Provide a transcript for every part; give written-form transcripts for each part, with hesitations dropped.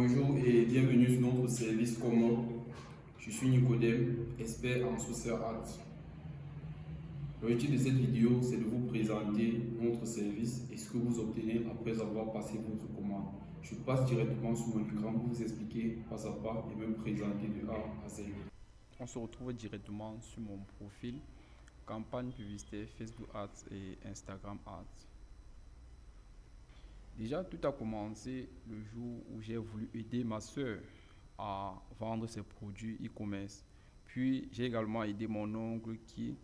Bonjour et bienvenue sur notre service commun. Je suis Nicodème, expert en social art. L'objectif de cette vidéo, c'est de vous présenter notre service et ce que vous obtenez après avoir passé votre commande. Je passe directement sur mon écran pour vous expliquer pas à pas et me présenter de A à Z. On se retrouve directement sur mon profil, campagne publicitaire Facebook Ads et Instagram Ads. Déjà, tout a commencé le jour où j'ai voulu aider ma soeur à vendre ses produits e-commerce. Puis, j'ai également aidé mon oncle qui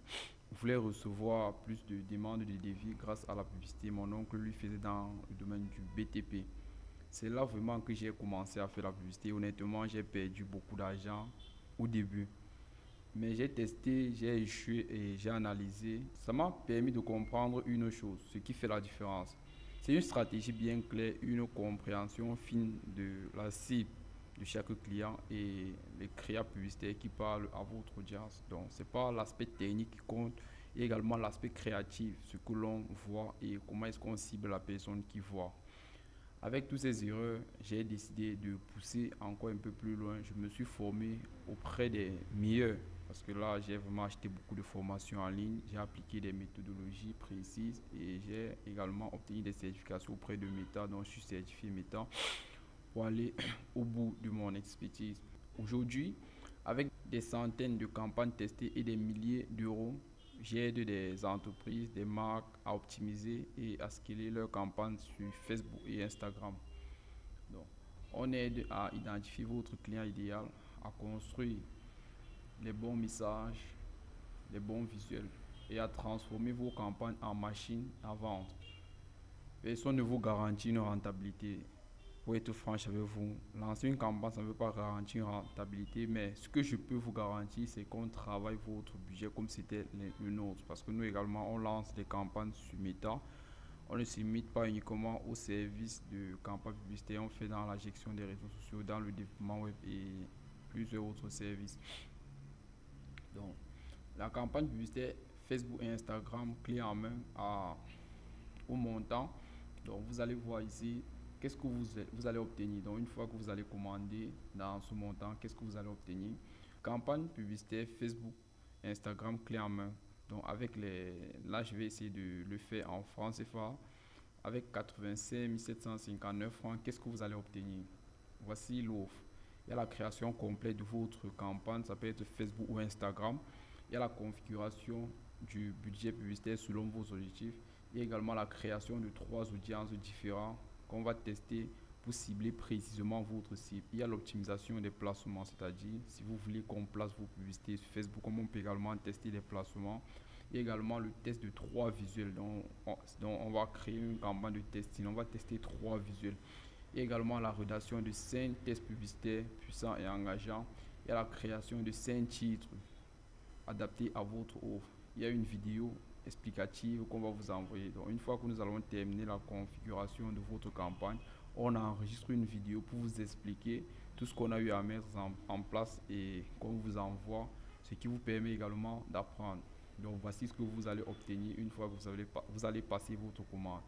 voulait recevoir plus de demandes de devis grâce à la publicité. Mon oncle lui faisait dans le domaine du BTP. C'est là vraiment que j'ai commencé à faire la publicité. Honnêtement, j'ai perdu beaucoup d'argent au début. Mais j'ai testé, j'ai échoué et j'ai analysé. Ça m'a permis de comprendre une chose, ce qui fait la différence. C'est une stratégie bien claire, une compréhension fine de la cible de chaque client et les créas publicitaires qui parlent à votre audience. Donc, c'est pas l'aspect technique qui compte, et également l'aspect créatif, ce que l'on voit et comment est-ce qu'on cible la personne qui voit. Avec toutes ces erreurs, j'ai décidé de pousser encore un peu plus loin. Je me suis formé auprès des meilleurs parce que là, j'ai vraiment acheté beaucoup de formations en ligne. J'ai appliqué des méthodologies précises et j'ai également obtenu des certifications auprès de Meta. Donc, je suis certifié Meta pour aller au bout de mon expertise. Aujourd'hui, avec des centaines de campagnes testées et des milliers d'euros, j'aide des entreprises, des marques à optimiser et à scaler leurs campagnes sur Facebook et Instagram. Donc, on aide à identifier votre client idéal, à construire les bons messages, les bons visuels et à transformer vos campagnes en machines à vendre. Personne ne vous garantit une rentabilité. Pour être franche avec vous, lancer une campagne, ça ne veut pas garantir une rentabilité, mais ce que je peux vous garantir, c'est qu'on travaille votre budget comme c'était le nôtre. Parce que nous également, on lance des campagnes sur Meta. On ne se limite pas uniquement au service de campagne publicitaire, on fait dans la gestion des réseaux sociaux, dans le développement web et plusieurs autres services. Donc, la campagne publicitaire Facebook et Instagram clé en main au montant. Donc, vous allez voir ici qu'est-ce que vous allez obtenir. Donc, une fois que vous allez commander dans ce montant, qu'est-ce que vous allez obtenir? Campagne publicitaire Facebook, Instagram clé en main. Donc, là, je vais essayer de le faire en France CFA. Avec 85 759 francs, qu'est-ce que vous allez obtenir? Voici l'offre. Il y a la création complète de votre campagne, ça peut être Facebook ou Instagram. Il y a la configuration du budget publicitaire selon vos objectifs. Il y a également la création de 3 audiences différentes qu'on va tester pour cibler précisément votre cible. Il y a l'optimisation des placements, c'est-à-dire si vous voulez qu'on place vos publicités sur Facebook, on peut également tester les placements. Il y a également le test de 3 visuels. Donc on va créer une campagne de testing. On va tester 3 visuels. Il y a également la rédaction de 5 tests publicitaires puissants et engageants. Il y a la création de 5 titres adaptés à votre offre. Il y a une vidéo explicative qu'on va vous envoyer. Donc, une fois que nous allons terminer la configuration de votre campagne, on enregistre une vidéo pour vous expliquer tout ce qu'on a eu à mettre en place et qu'on vous envoie, ce qui vous permet également d'apprendre. Donc, voici ce que vous allez obtenir une fois que vous allez passer votre commande.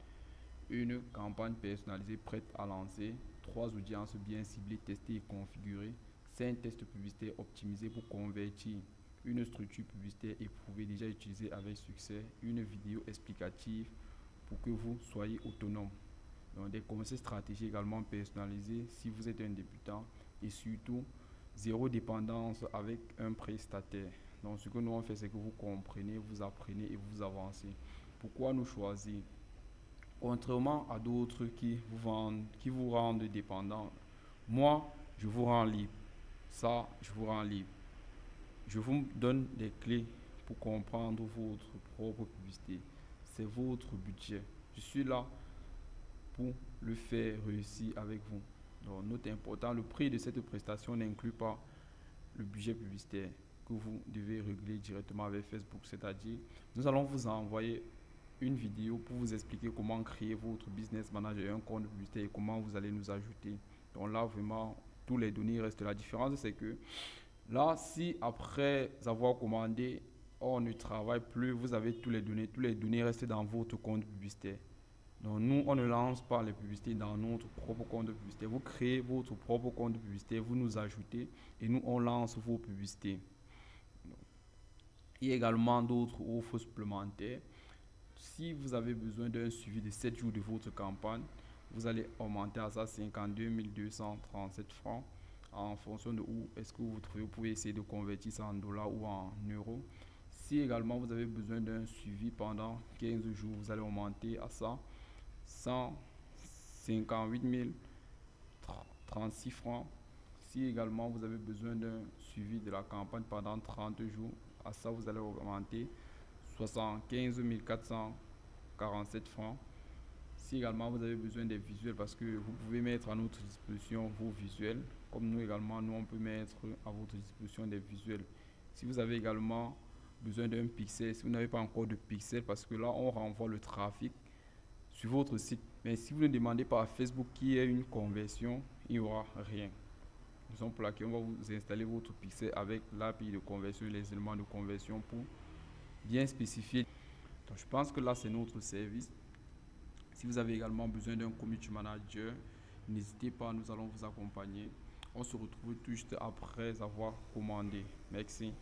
Une campagne personnalisée prête à lancer, 3 audiences bien ciblées, testées et configurées, 5 tests publicitaires optimisés pour convertir, une structure publicitaire éprouvée déjà utilisée avec succès, une vidéo explicative pour que vous soyez autonome. Donc, des conseils stratégiques également personnalisés si vous êtes un débutant et surtout zéro dépendance avec un prestataire. Donc, ce que nous on fait, c'est que vous comprenez, vous apprenez et vous avancez. Pourquoi nous choisir? Contrairement à d'autres qui vous rendent dépendant, moi, je vous rends libre. Ça, je vous rends libre. Je vous donne des clés pour comprendre votre propre publicité. C'est votre budget. Je suis là pour le faire réussir avec vous. Donc, note important, le prix de cette prestation n'inclut pas le budget publicitaire que vous devez régler directement avec Facebook. C'est-à-dire, nous allons vous envoyer une vidéo pour vous expliquer comment créer votre business manager et un compte publicitaire et comment vous allez nous ajouter. Donc là, vraiment, tous les données restent. La différence, c'est que là, si après avoir commandé, on ne travaille plus, vous avez tous les données restent dans votre compte publicitaire. Donc nous, on ne lance pas les publicités dans notre propre compte de publicité. Vous créez votre propre compte de publicité, vous nous ajoutez et nous, on lance vos publicités. Il y a également d'autres offres supplémentaires. Si vous avez besoin d'un suivi de 7 jours de votre campagne, vous allez augmenter à ça 52 237 francs en fonction de où est-ce que vous trouvez. Vous pouvez essayer de convertir ça en dollars ou en euros. Si également vous avez besoin d'un suivi pendant 15 jours, vous allez augmenter à ça 158 036 francs. Si également vous avez besoin d'un suivi de la campagne pendant 30 jours, à ça vous allez augmenter 75 447 francs. Si également vous avez besoin des visuels, parce que vous pouvez mettre à notre disposition vos visuels, comme nous également, nous on peut mettre à votre disposition des visuels. Si vous avez également besoin d'un pixel, si vous n'avez pas encore de pixel, parce que là on renvoie le trafic sur votre site. Mais si vous ne demandez pas à Facebook qu'il y ait une conversion, il n'y aura rien. Raison pour laquelle on va vous installer votre pixel avec l'API de conversion, les éléments de conversion pour bien spécifier. Donc, je pense que là c'est notre service. Si vous avez également besoin d'un community manager, n'hésitez pas, nous allons vous accompagner. On se retrouve tout juste après avoir commandé. Merci.